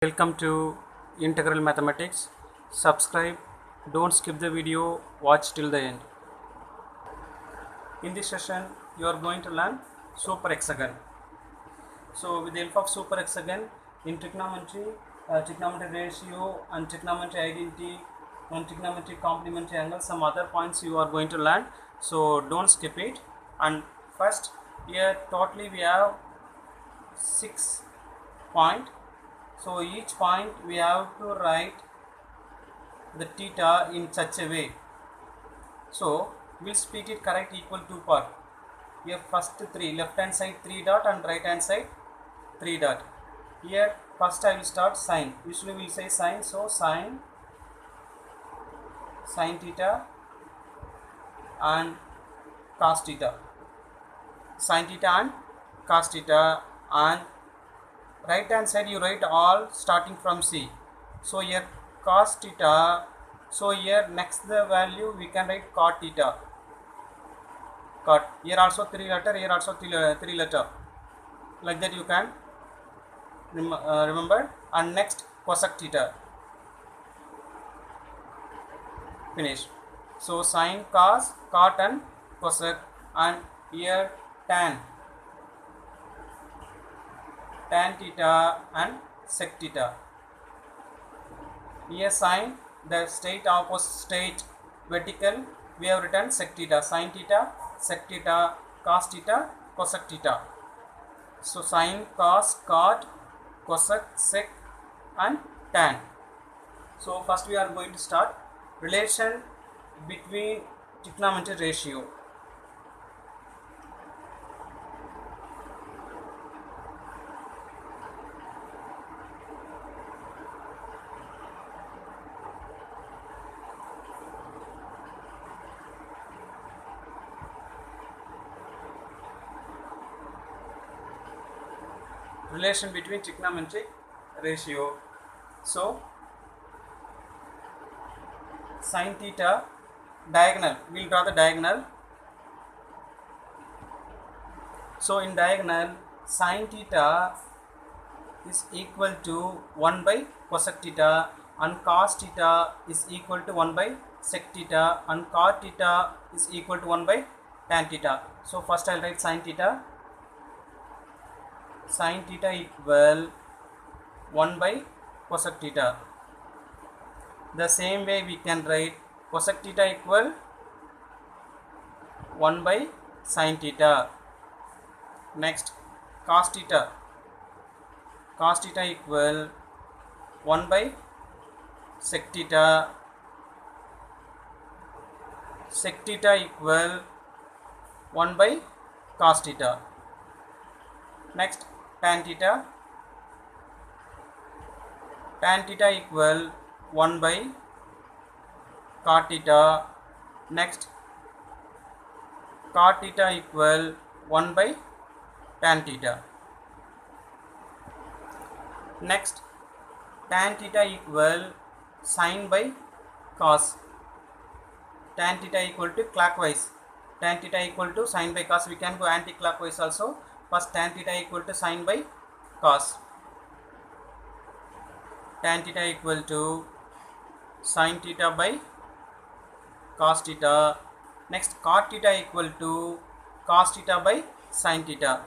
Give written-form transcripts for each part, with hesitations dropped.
Welcome to Integral Mathematics. Subscribe, don't skip the video, watch till the end. In this session, you are going to learn super hexagon. So, with the help of super hexagon, in trigonometry, trigonometry ratio and trigonometry identity and trigonometry complementary angle, some other points you are going to learn. So, don't skip it. And first, here totally we have 6 points. So each point we have to write the theta in such a way. So we'll split it correct equal to part. Here first 3, left hand side 3 dot and right hand side 3 dot. Here first I will start sine. Usually we'll say sine. So sine theta and cos theta. Sine theta and cos theta, and right hand side you write all starting from C. So here cos theta, so here next the value we can write cot theta. Cot, here also 3 letter, here also 3 letter, like that you can remember. And next cosec theta, finish. So sine, cos, cot and cosec, and here tan theta and sec theta. Here sine, the straight opposite straight vertical, we have written sec theta, sine theta, sec theta, cos theta, cosec theta. So sine, cos, cot, cosec, sec and tan. So first we are going to start relation between trigonometry ratio. Relation between trigonometric ratio. So sin theta, diagonal, we will draw the diagonal. So in diagonal, sin theta is equal to 1 by cosec theta, and cos theta is equal to 1 by sec theta, and cot theta is equal to 1 by tan theta. So first I will write sin theta. Sin theta equal 1 by cosec theta. The same way we can write cosec theta equal 1 by sin theta. Next cos theta equal 1 by sec theta. Sec theta equal 1 by cos theta. Next tan theta equal 1 by cot theta. Next cot theta equal 1 by tan theta. Next tan theta equal sin by cos. Tan theta equal to clockwise, tan theta equal to sin by cos. We can go anti-clockwise also. First tan theta equal to sin by cos. Tan theta equal to sin theta by cos theta. Next cot theta equal to cos theta by sin theta.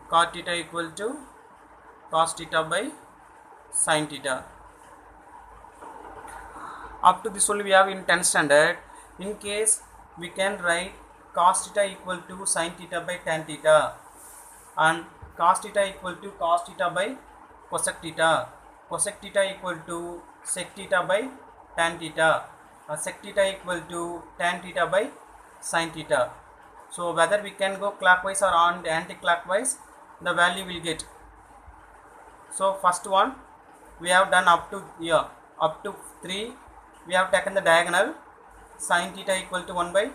Cot theta equal to cos theta by sin theta. Up to this only we have in 10th standard. In case we can write cos theta equal to sin theta by tan theta, and cos theta equal to cos theta by cosec theta, cosec theta equal to sec theta by tan theta, sec theta equal to tan theta by sin theta. So whether we can go clockwise or anti-clockwise, the value will get. So first one we have done up to here, up to 3 we have taken the diagonal. Sin theta equal to 1 by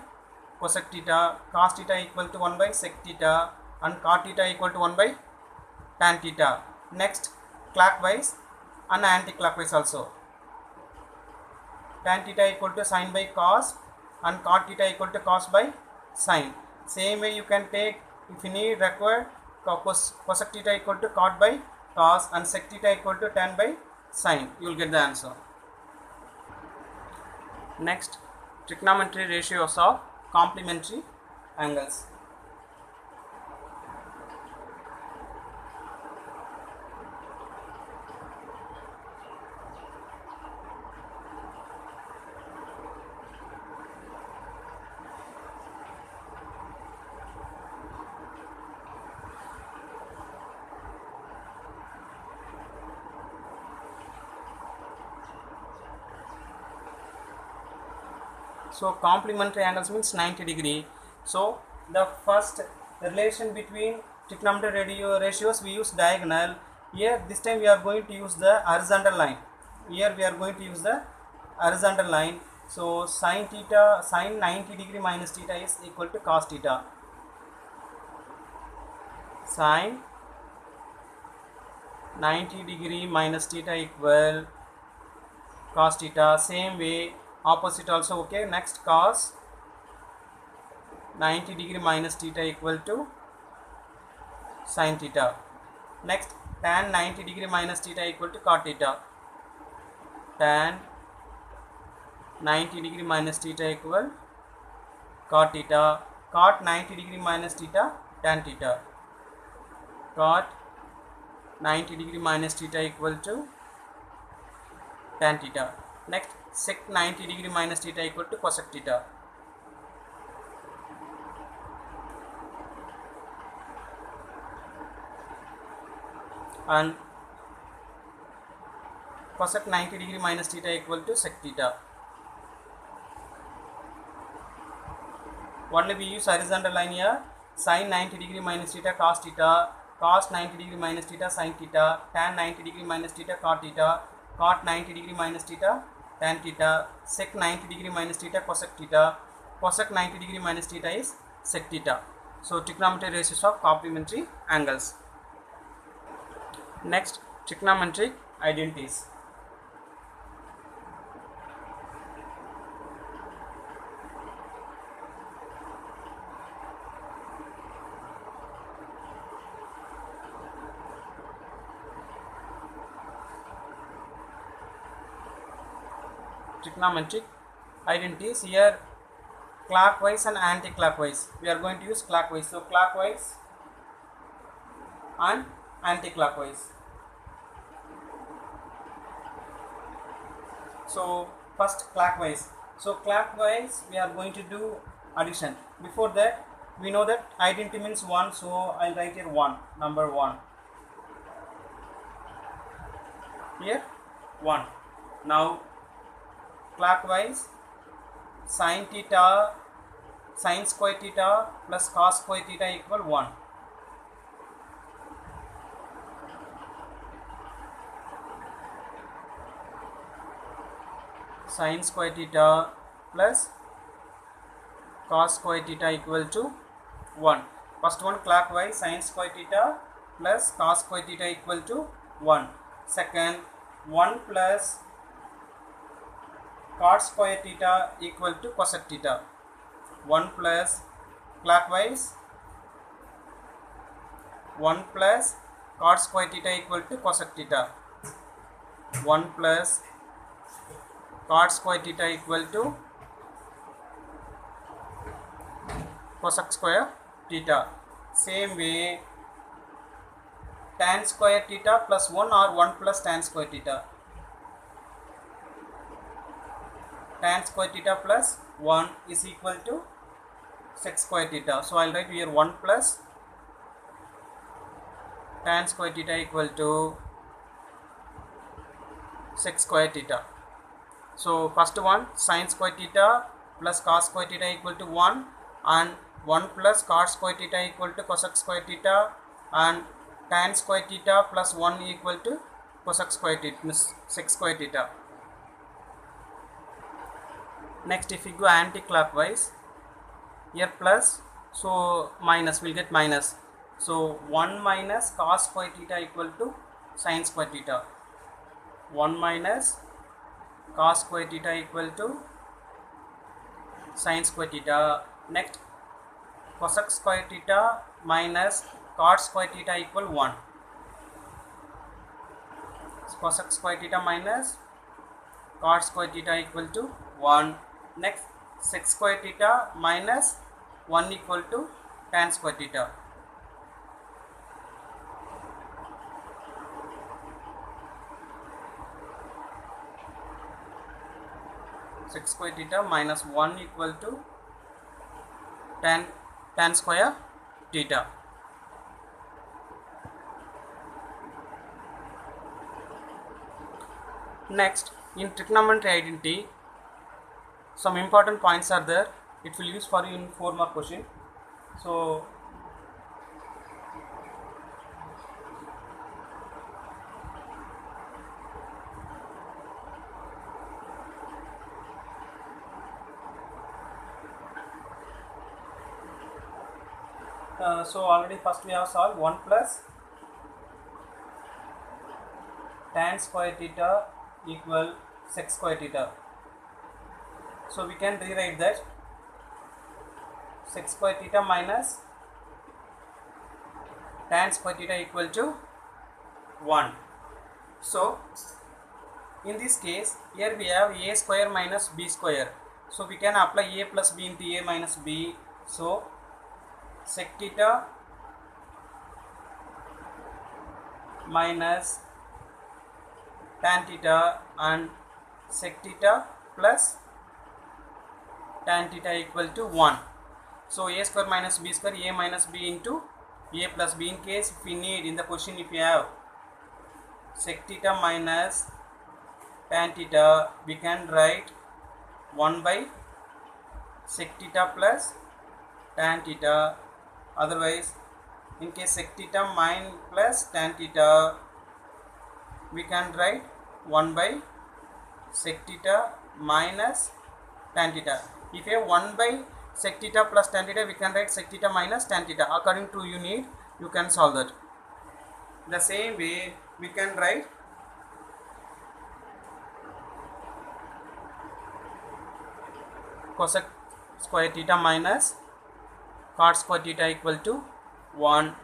cosec theta, cos theta equal to 1 by sec theta, and cot theta equal to 1 by tan theta. Next clockwise and anti-clockwise also. Tan theta equal to sin by cos, and cot theta equal to cos by sin. Same way you can take, if you need required, cosec theta equal to cot by cos and sec theta equal to tan by sin. You will get the answer. Next, trigonometry ratios of complementary angles. So complementary angles means 90 degree. So the first relation between trigonometry ratios, we use diagonal. Here this time we are going to use the horizontal line. Here we are going to use the horizontal line. So sin 90 degree minus theta is equal to cos theta. Sin 90 degree minus theta equal cos theta. Same way opposite also. Okay, next cos 90 degree minus theta equal to sin theta. Next tan 90 degree minus theta equal to cot theta. Tan 90 degree minus theta equal cot theta. Cot 90 degree minus theta tan theta. Cot 90 degree minus theta equal to tan theta. Next sec 90 degree minus theta equal to cosec theta. And cosec 90 degree minus theta equal to sec theta. Only we use horizontal line here. Sin 90 degree minus theta cos theta, cos 90 degree minus theta sin theta, tan 90 degree minus theta cot theta, cot 90 degree minus theta tan theta, sec 90 degree minus theta cosec theta, cosec 90 degree minus theta is sec theta. So trigonometry ratios of complementary angles. Next, trigonometric identities. Trigonometric identities, here clockwise and anti-clockwise. We are going to use clockwise. So clockwise and anti-clockwise. So first clockwise. So clockwise we are going to do addition. Before that we know that identity means 1, so I'll write here 1, number 1. Here 1. Now clockwise, sin theta, sin square theta plus cos square theta equal 1. Sin square theta plus cos square theta equal to 1. First one clockwise, sin square theta plus cos square theta equal to 1. Second, 1 plus cot square theta equal to cosec theta. 1 plus clockwise, 1 plus cot square theta equal to cosec theta. 1 plus cot square theta equal to cosec square theta. Same way tan square theta plus 1 or 1 plus tan square theta. Tan square theta plus 1 is equal to sec square theta. So I'll write here 1 plus tan square theta equal to sec square theta. So first one, sin square theta plus cos square theta equal to 1, and 1 plus cot square theta equal to cosec square theta, and tan square theta plus 1 equal to cosec square theta, means sec square theta. Next, if we go anti-clockwise, here plus, so minus, we'll get minus. So 1 minus cos square theta equal to sin square theta. 1 minus cos square theta equal to sin square theta. Next, cosec square theta minus cot square theta equal 1. cosec square theta minus cot square theta equal to 1. Next sec square theta minus 1 equal to tan square theta. Sec square theta minus 1 equal to tan square theta. Next, in trigonometry identity, some important points are there. It will use for you in 4 mark question. So already first we have solved 1 plus tan square theta equal sec square theta. So we can rewrite that sec square theta minus tan square theta equal to 1. So in this case here we have a square minus b square. So we can apply a plus b into a minus b. So sec theta minus tan theta and sec theta plus tan theta equal to 1. So a square minus b square, a minus b into a plus b. In case if we need in the question, if you have sec theta minus tan theta, we can write 1 by sec theta plus tan theta. Otherwise, in case sec theta minus plus tan theta, we can write 1 by sec theta minus tan theta. If you have 1 by sec theta plus tan theta, we can write sec theta minus tan theta. According to you need, you can solve that. The same way we can write cosec square theta minus cot square theta equal to 1.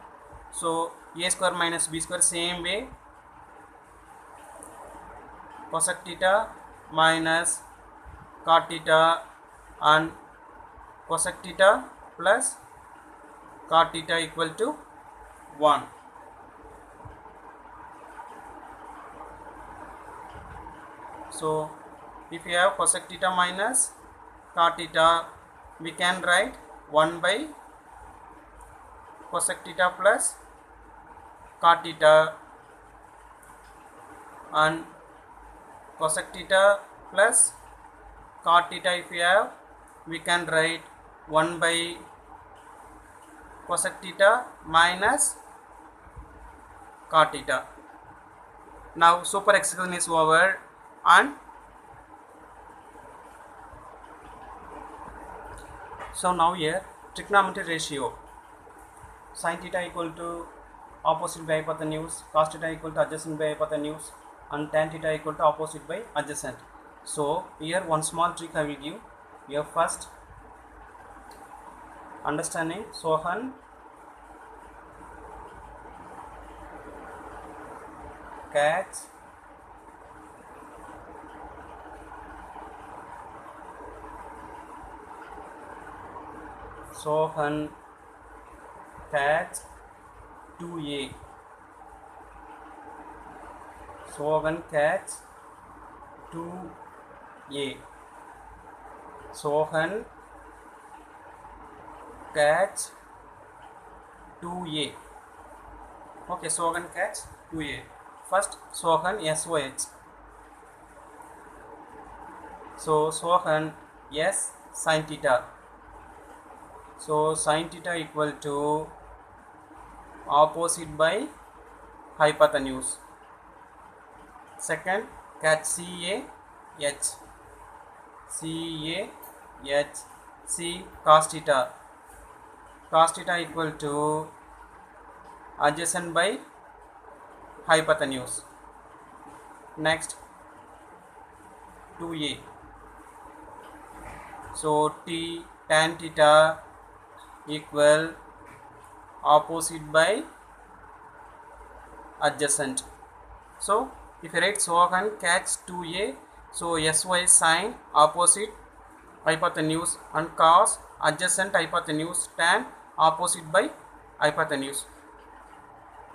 So a square minus b square, same way cosec theta minus cot theta and cosec theta plus cot theta equal to 1. So if you have cosec theta minus cot theta, we can write 1 by cosec theta plus cot theta and cosec theta plus cot theta. If you have, we can write 1 by cosec theta minus cot theta. Now super expression is over, and so now here trigonometry ratio, sin theta equal to opposite by hypotenuse, cos theta equal to adjacent by hypotenuse, and tan theta equal to opposite by adjacent. So here one small trick I will give. Here first understanding Sohan catch Sohan catch 2a. Sohan catch 2a. Sohan catch 2a. Okay, Sohan catch 2a. First Sohan SOH. So Sohan S sin theta. So sin theta equal to opposite by hypotenuse. Second catch CAH. CAH. C cos theta. Cos theta equal to adjacent by hypotenuse. Next 2a. So T tan theta equal opposite by adjacent. So If I write Sohan catch 2a, so sy is sine opposite hypotenuse and cos adjacent hypotenuse, tan opposite by hypotenuse.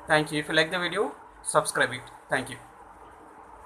Thank you. If you like the video, subscribe it. Thank you.